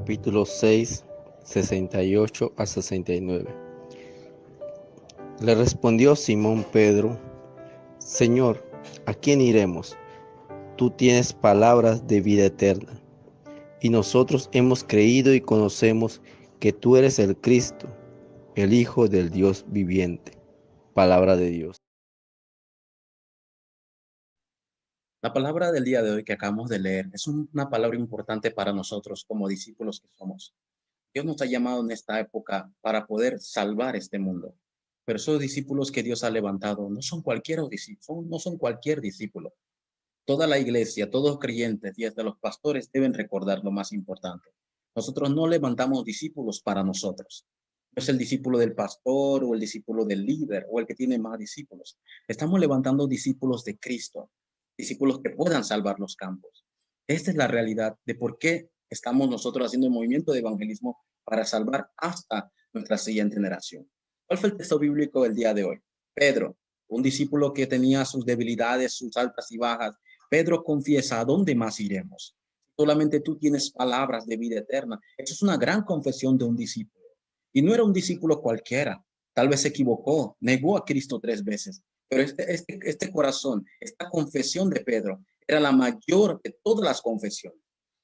capítulo 6, 68 a 69. Le respondió Simón Pedro: Señor, ¿a quién iremos? Tú tienes palabras de vida eterna, y nosotros hemos creído y conocemos que tú eres el Cristo, el Hijo del Dios viviente. Palabra de Dios. La palabra del día de hoy que acabamos de leer es una palabra importante para nosotros como discípulos que somos. Dios nos ha llamado en esta época para poder salvar este mundo. Pero esos discípulos que Dios ha levantado no son no son cualquier discípulo. Toda la iglesia, todos los creyentes y hasta los pastores deben recordar lo más importante. Nosotros no levantamos discípulos para nosotros. No es el discípulo del pastor o el discípulo del líder o el que tiene más discípulos. Estamos levantando discípulos de Cristo, discípulos que puedan salvar los campos. Esta es la realidad de por qué estamos nosotros haciendo el movimiento de evangelismo para salvar hasta nuestra siguiente generación. ¿Cuál fue el texto bíblico del día de hoy? Pedro, un discípulo que tenía sus debilidades, sus altas y bajas. Pedro confiesa: ¿a dónde más iremos? Solamente tú tienes palabras de vida eterna. Eso es una gran confesión de un discípulo. Y no era un discípulo cualquiera. Tal vez se equivocó, negó a Cristo 3 veces. Pero este corazón, esta confesión de Pedro, era la mayor de todas las confesiones.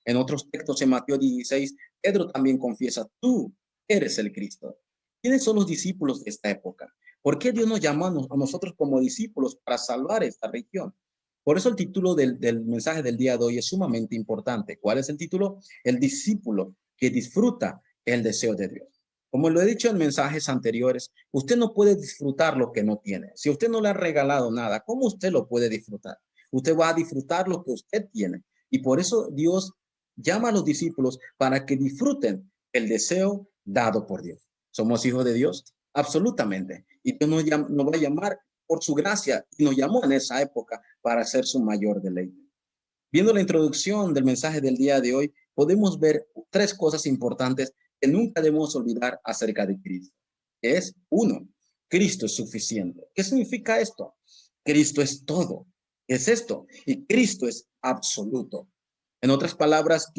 En otros textos, en Mateo 16, Pedro también confiesa: tú eres el Cristo. ¿Quiénes son los discípulos de esta época? ¿Por qué Dios nos llama a nosotros como discípulos para salvar esta región? Por eso el título del mensaje del día de hoy es sumamente importante. ¿Cuál es el título? El discípulo que disfruta el deseo de Dios. Como lo he dicho en mensajes anteriores, usted no puede disfrutar lo que no tiene. Si usted no le ha regalado nada, ¿cómo usted lo puede disfrutar? Usted va a disfrutar lo que usted tiene. Y por eso Dios llama a los discípulos para que disfruten el deseo dado por Dios. ¿Somos hijos de Dios? Absolutamente. Y Dios nos va a llamar por su gracia y nos llamó en esa época para hacer su mayor deleite. Viendo la introducción del mensaje del día de hoy, podemos ver 3 cosas importantes que nunca debemos olvidar acerca de Cristo. Es, 1, Cristo es suficiente. ¿Qué significa esto? Cristo es todo. ¿Qué es esto? Y Cristo es absoluto. En otras palabras,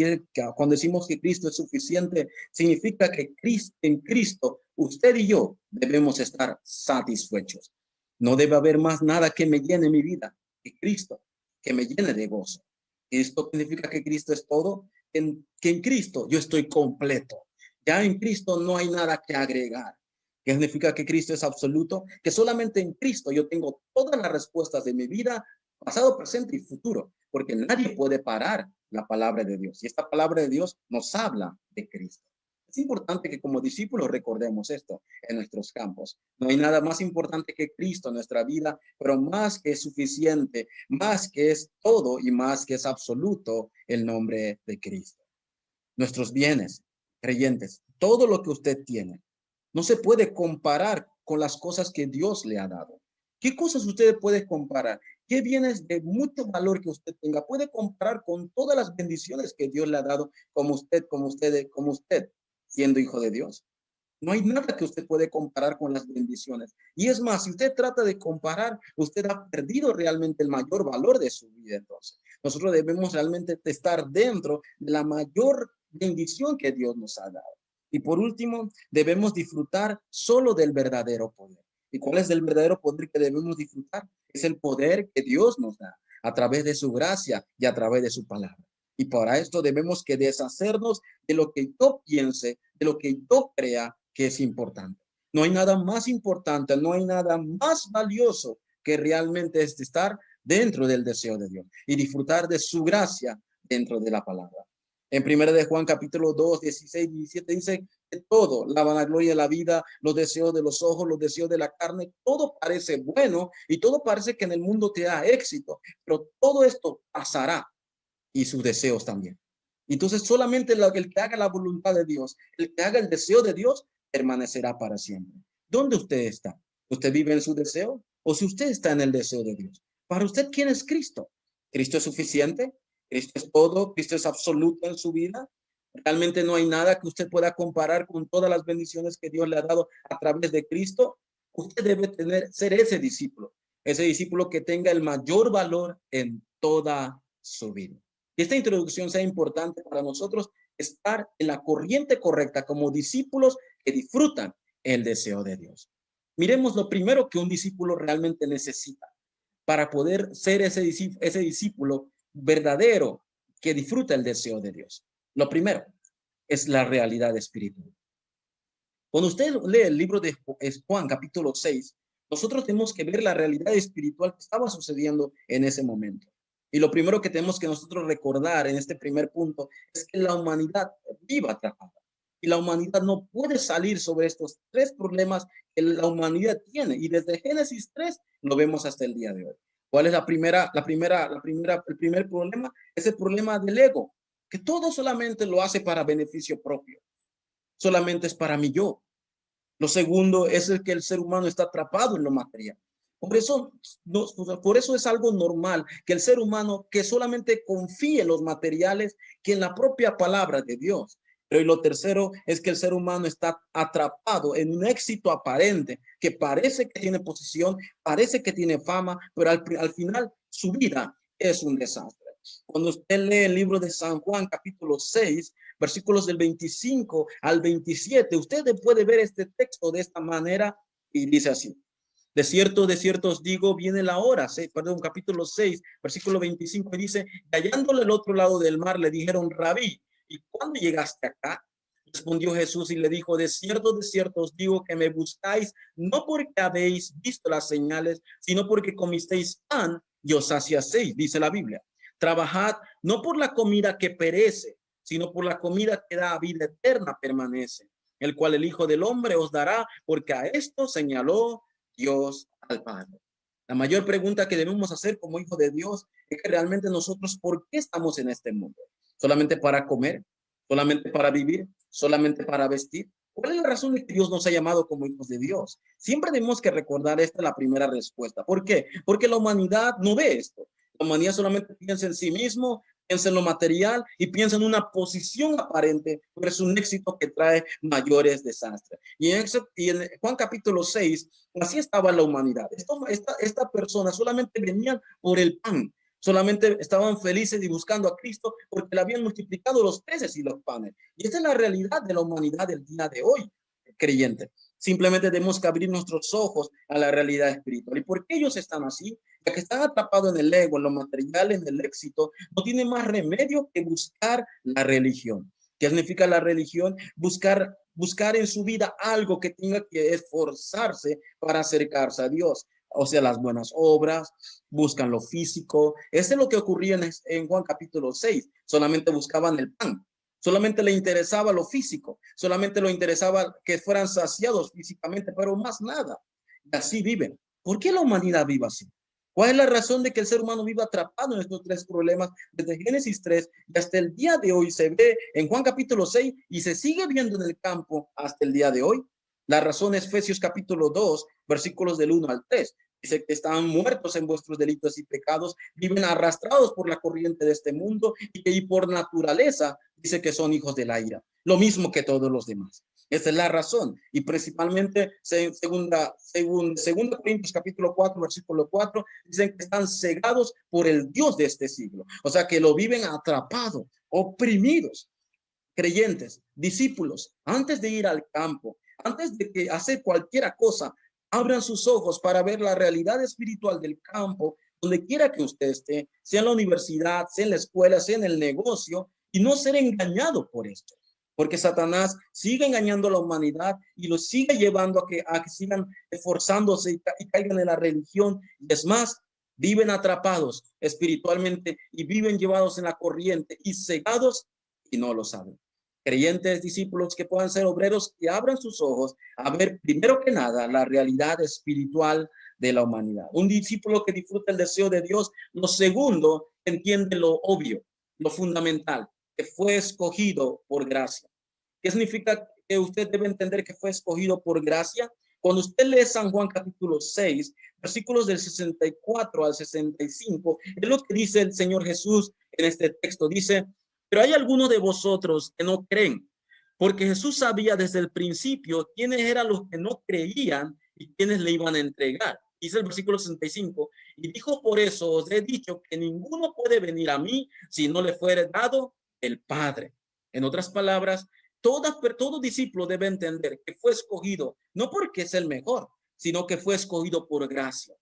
cuando decimos que Cristo es suficiente, significa que en Cristo, usted y yo debemos estar satisfechos. No debe haber más nada que me llene mi vida que Cristo, que me llene de gozo. Esto significa que Cristo es todo, que en Cristo yo estoy completo. Ya en Cristo no hay nada que agregar. ¿Qué significa que Cristo es absoluto? Que solamente en Cristo yo tengo todas las respuestas de mi vida, pasado, presente y futuro, porque nadie puede parar la palabra de Dios. Y esta palabra de Dios nos habla de Cristo. Es importante que como discípulos recordemos esto en nuestros campos. No hay nada más importante que Cristo en nuestra vida, pero más que es suficiente, más que es todo y más que es absoluto el nombre de Cristo. Nuestros bienes, creyentes, todo lo que usted tiene, no se puede comparar con las cosas que Dios le ha dado. ¿Qué cosas usted puede comparar? ¿Qué bienes de mucho valor que usted tenga puede comparar con todas las bendiciones que Dios le ha dado como usted, siendo hijo de Dios? No hay nada que usted puede comparar con las bendiciones. Y es más, si usted trata de comparar, usted ha perdido realmente el mayor valor de su vida. Entonces, nosotros debemos realmente estar dentro de la mayor bendición que Dios nos ha dado. Y por último, debemos disfrutar solo del verdadero poder. ¿Y cuál es el verdadero poder que debemos disfrutar? Es el poder que Dios nos da a través de su gracia y a través de su palabra. Y para esto debemos que deshacernos de lo que yo piense, de lo que yo crea que es importante. No hay nada más importante, no hay nada más valioso que realmente es estar dentro del deseo de Dios y disfrutar de su gracia dentro de la palabra. En 1 de Juan capítulo 2, 16, 17 dice que todo, la vanagloria de la vida, los deseos de los ojos, los deseos de la carne, todo parece bueno y todo parece que en el mundo te da éxito, pero todo esto pasará y sus deseos también. Entonces solamente el que haga la voluntad de Dios, el que haga el deseo de Dios, permanecerá para siempre. ¿Dónde usted está? ¿Usted vive en su deseo? ¿O si usted está en el deseo de Dios? Para usted, ¿quién es Cristo? ¿Cristo es suficiente? ¿Cristo es todo? ¿Cristo es absoluto en su vida? ¿Realmente no hay nada que usted pueda comparar con todas las bendiciones que Dios le ha dado a través de Cristo? Usted debe ser ese discípulo que tenga el mayor valor en toda su vida. Y esta introducción sea importante para nosotros estar en la corriente correcta como discípulos que disfrutan el deseo de Dios. Miremos lo primero que un discípulo realmente necesita para poder ser ese discípulo verdadero que disfruta el deseo de Dios. Lo primero es la realidad espiritual. Cuando usted lee el libro de Juan, capítulo 6, nosotros tenemos que ver la realidad espiritual que estaba sucediendo en ese momento. Y lo primero que tenemos que nosotros recordar en este primer punto es que la humanidad viva atrapada. Y la humanidad no puede salir sobre estos tres problemas que la humanidad tiene. Y desde Génesis 3 lo vemos hasta el día de hoy. ¿Cuál es el primer problema? Es el problema del ego, que todo solamente lo hace para beneficio propio. Solamente es para mí yo. Lo segundo es el que el ser humano está atrapado en lo material. Por eso es algo normal que el ser humano que solamente confíe en los materiales que en la propia palabra de Dios. Pero lo tercero es que el ser humano está atrapado en un éxito aparente que parece que tiene posición, parece que tiene fama, pero al final su vida es un desastre. Cuando usted lee el libro de San Juan, capítulo 6, versículos del 25 al 27, usted puede ver este texto de esta manera y dice así. De cierto os digo, viene la hora, capítulo 6, versículo 25, y dice, hallándole al otro lado del mar, le dijeron, Rabí, ¿y cuándo llegaste acá? Respondió Jesús y le dijo, de cierto os digo que me buscáis, no porque habéis visto las señales, sino porque comisteis pan y os saciasteis, dice la Biblia. Trabajad no por la comida que perece, sino por la comida que da vida eterna permanece, el cual el Hijo del Hombre os dará, porque a esto señaló Dios al Padre. La mayor pregunta que debemos hacer como hijo de Dios es que realmente nosotros, ¿por qué estamos en este mundo? ¿Solamente para comer? ¿Solamente para vivir? ¿Solamente para vestir? ¿Cuál es la razón de que Dios nos ha llamado como hijos de Dios? Siempre tenemos que recordar esta la primera respuesta. ¿Por qué? Porque la humanidad no ve esto. La humanidad solamente piensa en sí mismo, piensa en lo material y piensa en una posición aparente, pero es un éxito que trae mayores desastres. Y en Juan capítulo 6, así estaba la humanidad. Esta persona solamente venían por el pan, solamente estaban felices y buscando a Cristo porque le habían multiplicado los peces y los panes. Y esta es la realidad de la humanidad del día de hoy, creyente. Simplemente tenemos que abrir nuestros ojos a la realidad espiritual. ¿Y por qué ellos están así? Ya que están atrapados en el ego, en lo material, en el éxito, no tiene más remedio que buscar la religión. ¿Qué significa la religión? Buscar en su vida algo que tenga que esforzarse para acercarse a Dios. O sea, las buenas obras, buscan lo físico. Eso es lo que ocurría en Juan capítulo 6. Solamente buscaban el pan. Solamente le interesaba lo físico, solamente le interesaba que fueran saciados físicamente, pero más nada. Y así viven. ¿Por qué la humanidad vive así? ¿Cuál es la razón de que el ser humano viva atrapado en estos tres problemas desde Génesis 3 y hasta el día de hoy se ve en Juan capítulo 6 y se sigue viendo en el campo hasta el día de hoy? La razón es Efesios capítulo 2, versículos del 1 al 3. Dice que están muertos en vuestros delitos y pecados, viven arrastrados por la corriente de este mundo y por naturaleza dice que son hijos de la ira, lo mismo que todos los demás. Esa es la razón. Y principalmente, segunda Corintios capítulo 4, versículo 4, dicen que están cegados por el Dios de este siglo. O sea, que lo viven atrapados, oprimidos. Creyentes, discípulos, antes de ir al campo, antes de que hacer cualquier cosa, abran sus ojos para ver la realidad espiritual del campo, donde quiera que usted esté, sea en la universidad, sea en la escuela, sea en el negocio, y no ser engañado por esto. Porque Satanás sigue engañando a la humanidad y los sigue llevando a que sigan esforzándose y caigan en la religión. Y es más, viven atrapados espiritualmente y viven llevados en la corriente y cegados y no lo saben. Creyentes, discípulos que puedan ser obreros y abran sus ojos a ver primero que nada la realidad espiritual de la humanidad. Un discípulo que disfruta el deseo de Dios. Lo segundo, entiende lo obvio, lo fundamental, que fue escogido por gracia. ¿Qué significa que usted debe entender que fue escogido por gracia? Cuando usted lee San Juan capítulo 6, versículos del 64 al 65, es lo que dice el Señor Jesús en este texto. Dice, pero hay algunos de vosotros que no creen, porque Jesús sabía desde el principio quiénes eran los que no creían y quiénes le iban a entregar. Dice el versículo 65, y dijo, por eso os he dicho que ninguno puede venir a mí si no le fuere dado el Padre. En otras palabras, todo discípulo debe entender que fue escogido no porque es el mejor, sino que fue escogido por gracia.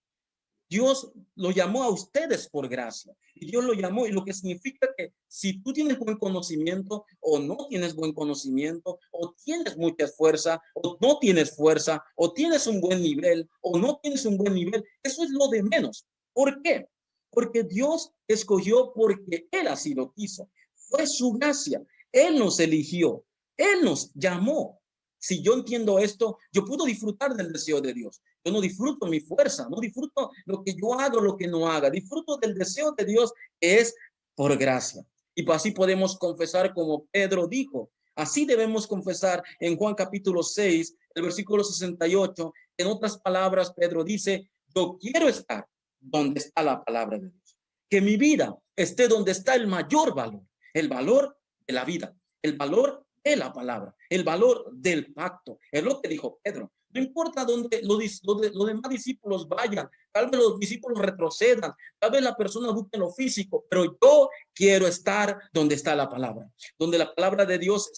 Dios lo llamó a ustedes por gracia. Y Dios lo llamó, y lo que significa que si tú tienes buen conocimiento o no tienes buen conocimiento, o tienes mucha fuerza o no tienes fuerza, o tienes un buen nivel o no tienes un buen nivel, eso es lo de menos. ¿Por qué? Porque Dios escogió porque Él así lo quiso. Fue su gracia. Él nos eligió. Él nos llamó. Si yo entiendo esto, yo puedo disfrutar del deseo de Dios. Yo no disfruto mi fuerza, no disfruto lo que yo hago, lo que no haga. Disfruto del deseo de Dios que es por gracia. Y así podemos confesar como Pedro dijo. Así debemos confesar en Juan capítulo 6, el versículo 68. En otras palabras, Pedro dice, yo quiero estar donde está la palabra de Dios. Que mi vida esté donde está el mayor valor, el valor de la vida, el valor de la palabra, el valor del pacto. Es lo que dijo Pedro. No importa dónde los demás discípulos vayan, tal vez los discípulos retrocedan, tal vez la persona busque lo físico, pero yo quiero estar donde está la palabra, donde la palabra de Dios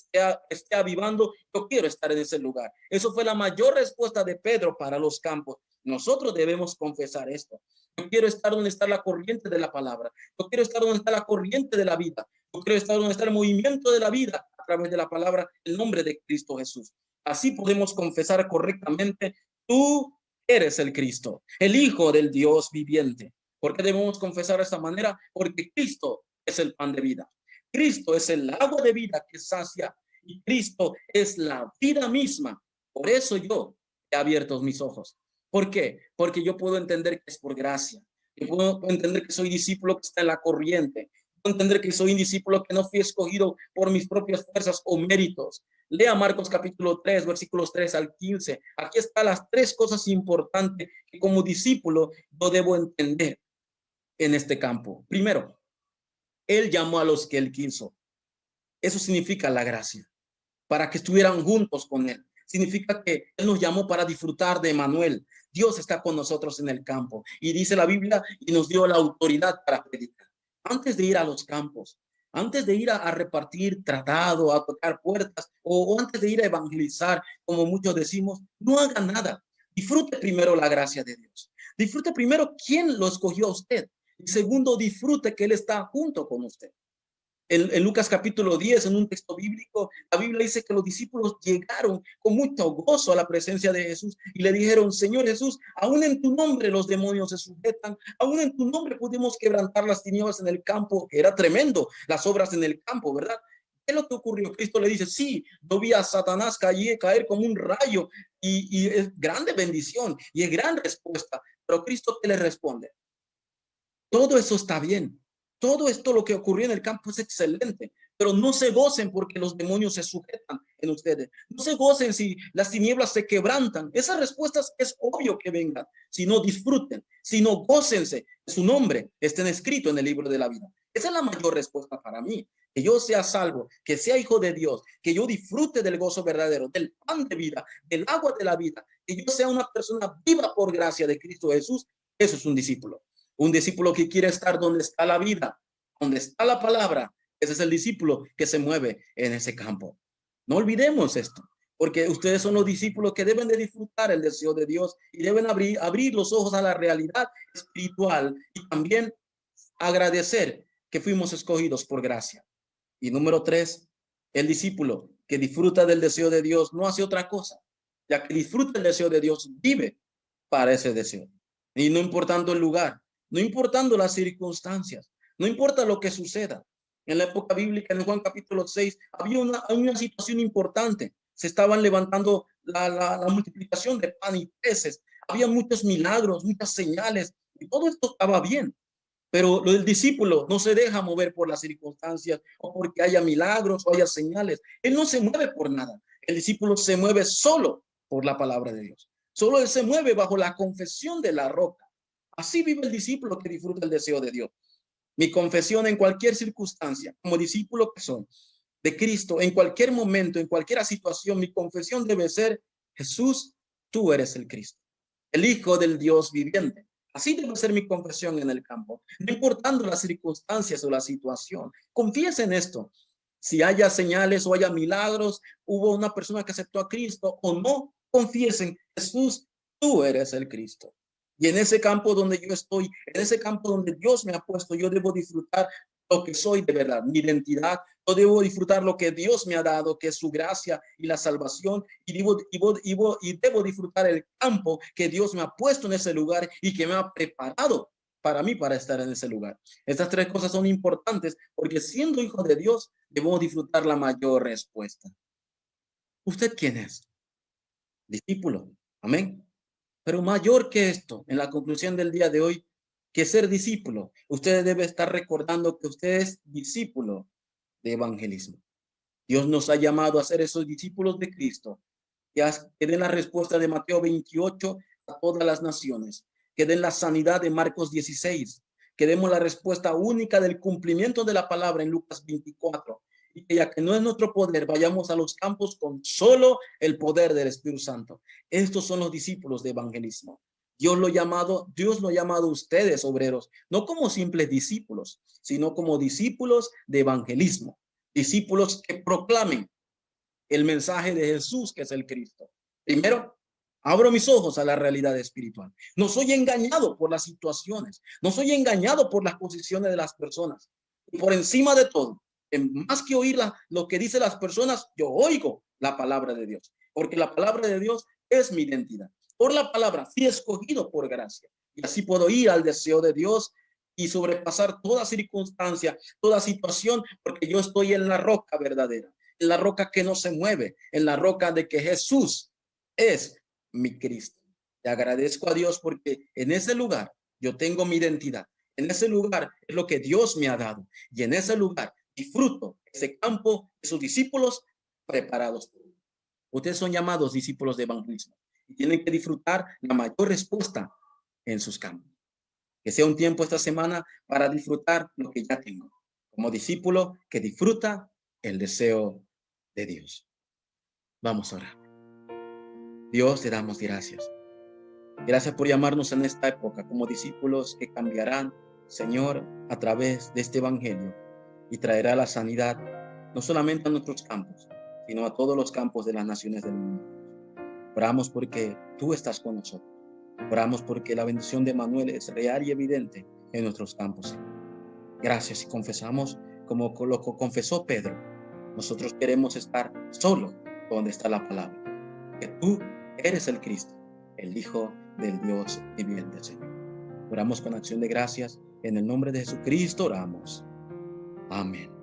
esté avivando. Yo quiero estar en ese lugar. Eso fue la mayor respuesta de Pedro para los campos. Nosotros debemos confesar esto. Yo quiero estar donde está la corriente de la palabra. Yo quiero estar donde está la corriente de la vida. Yo quiero estar donde está el movimiento de la vida a través de la palabra, el nombre de Cristo Jesús. Así podemos confesar correctamente, tú eres el Cristo, el Hijo del Dios viviente. ¿Por qué debemos confesar de esta manera? Porque Cristo es el pan de vida. Cristo es el agua de vida que sacia y Cristo es la vida misma. Por eso yo he abierto mis ojos. ¿Por qué? Porque yo puedo entender que es por gracia. Yo puedo entender que soy discípulo que está en la corriente. Puedo entender que soy un discípulo que no fui escogido por mis propias fuerzas o méritos. Lea Marcos capítulo 3, versículos 3 al 15. Aquí están las tres cosas importantes que como discípulo yo debo entender en este campo. Primero, Él llamó a los que Él quiso. Eso significa la gracia, para que estuvieran juntos con Él. Significa que Él nos llamó para disfrutar de Emmanuel. Dios está con nosotros en el campo. Y dice la Biblia, y nos dio la autoridad para predicar. Antes de ir a los campos, antes de ir a repartir tratado, a tocar puertas, o antes de ir a evangelizar, como muchos decimos, no haga nada. Disfrute primero la gracia de Dios. Disfrute primero quién lo escogió a usted. Y segundo, disfrute que Él está junto con usted. En Lucas capítulo 10, en un texto bíblico, la Biblia dice que los discípulos llegaron con mucho gozo a la presencia de Jesús y le dijeron, Señor Jesús, aún en tu nombre los demonios se sujetan, aún en tu nombre pudimos quebrantar las tinieblas en el campo, que era tremendo, las obras en el campo, ¿verdad? ¿Qué es lo que ocurrió? Cristo le dice, sí, yo vi a Satanás caer como un rayo y es grande bendición y es gran respuesta, pero Cristo, ¿qué le responde? Todo eso está bien. Todo esto, lo que ocurrió en el campo, es excelente. Pero no se gocen porque los demonios se sujetan en ustedes. No se gocen si las tinieblas se quebrantan. Esas respuestas es obvio que vengan. Si no disfruten, si no gócense, su nombre estén escrito en el libro de la vida. Esa es la mayor respuesta para mí. Que yo sea salvo, que sea hijo de Dios, que yo disfrute del gozo verdadero, del pan de vida, del agua de la vida, que yo sea una persona viva por gracia de Cristo Jesús. Eso es un discípulo. Un discípulo que quiere estar donde está la vida, donde está la palabra. Ese es el discípulo que se mueve en ese campo. No olvidemos esto, porque ustedes son los discípulos que deben de disfrutar el deseo de Dios y deben abrir los ojos a la realidad espiritual y también agradecer que fuimos escogidos por gracia. Y número 3, el discípulo que disfruta del deseo de Dios no hace otra cosa, ya que disfruta el deseo de Dios, vive para ese deseo. Y no importando el lugar, no importando las circunstancias, no importa lo que suceda. En la época bíblica, en Juan capítulo 6, había una situación importante. Se estaban levantando la multiplicación de pan y peces. Había muchos milagros, muchas señales, y todo esto estaba bien. Pero el discípulo no se deja mover por las circunstancias o porque haya milagros o haya señales. Él no se mueve por nada. El discípulo se mueve solo por la palabra de Dios. Solo él se mueve bajo la confesión de la roca. Así vive el discípulo que disfruta el deseo de Dios. Mi confesión en cualquier circunstancia, como discípulo que soy de Cristo, en cualquier momento, en cualquier situación, mi confesión debe ser, Jesús, tú eres el Cristo, el Hijo del Dios viviente. Así debe ser mi confesión en el campo, no importando las circunstancias o la situación. Confiesa en esto. si haya señales o haya milagros, hubo una persona que aceptó a Cristo o no, confiesen, Jesús, tú eres el Cristo. Y en ese campo donde yo estoy, en ese campo donde Dios me ha puesto, yo debo disfrutar lo que soy de verdad, mi identidad. Yo debo disfrutar lo que Dios me ha dado, que es su gracia y la salvación. Y debo disfrutar el campo que Dios me ha puesto en ese lugar y que me ha preparado para mí para estar en ese lugar. Estas tres cosas son importantes porque siendo hijo de Dios, debemos disfrutar la mayor respuesta. ¿Usted quién es? Discípulo. Amén. Pero mayor que esto, en la conclusión del día de hoy, que ser discípulo, usted debe estar recordando que usted es discípulo de evangelismo. Dios nos ha llamado a ser esos discípulos de Cristo, que den la respuesta de Mateo 28 a todas las naciones, que den la sanidad de Marcos 16, que demos la respuesta única del cumplimiento de la palabra en Lucas 24, y que ya que no es nuestro poder, vayamos a los campos con solo el poder del Espíritu Santo. Estos son los discípulos de evangelismo. Dios lo ha llamado a ustedes, obreros, no como simples discípulos, sino como discípulos de evangelismo, discípulos que proclamen el mensaje de Jesús, que es el Cristo. Primero, abro mis ojos a la realidad espiritual. No soy engañado por las situaciones, no soy engañado por las posiciones de las personas. Y por encima de todo, más que oír lo que dicen las personas, yo oigo la palabra de Dios, porque la palabra de Dios es mi identidad. Por la palabra fui escogido por gracia, y así puedo ir al deseo de Dios y sobrepasar toda circunstancia, toda situación, porque yo estoy en la roca verdadera, en la roca que no se mueve, en la roca de que Jesús es mi Cristo. Te agradezco a Dios porque en ese lugar yo tengo mi identidad. En ese lugar es lo que Dios me ha dado. Y en ese lugar disfruto ese campo de sus discípulos preparados. Ustedes son llamados discípulos de evangelismo y tienen que disfrutar la mayor respuesta en sus campos. Que sea un tiempo esta semana para disfrutar lo que ya tengo. Como discípulo que disfruta el deseo de Dios. Vamos a orar. Dios, te damos gracias. Gracias por llamarnos en esta época como discípulos que cambiarán, Señor, a través de este evangelio y traerá la sanidad no solamente a nuestros campos, sino a todos los campos de las naciones del mundo. Oramos porque tú estás con nosotros. Oramos porque la bendición de Manuel es real y evidente en nuestros campos. Gracias y confesamos como lo confesó Pedro. Nosotros queremos estar solo donde está la palabra. Que tú eres el Cristo, el Hijo del Dios viviente, Señor. Oramos con acción de gracias. En el nombre de Jesucristo oramos. Amén.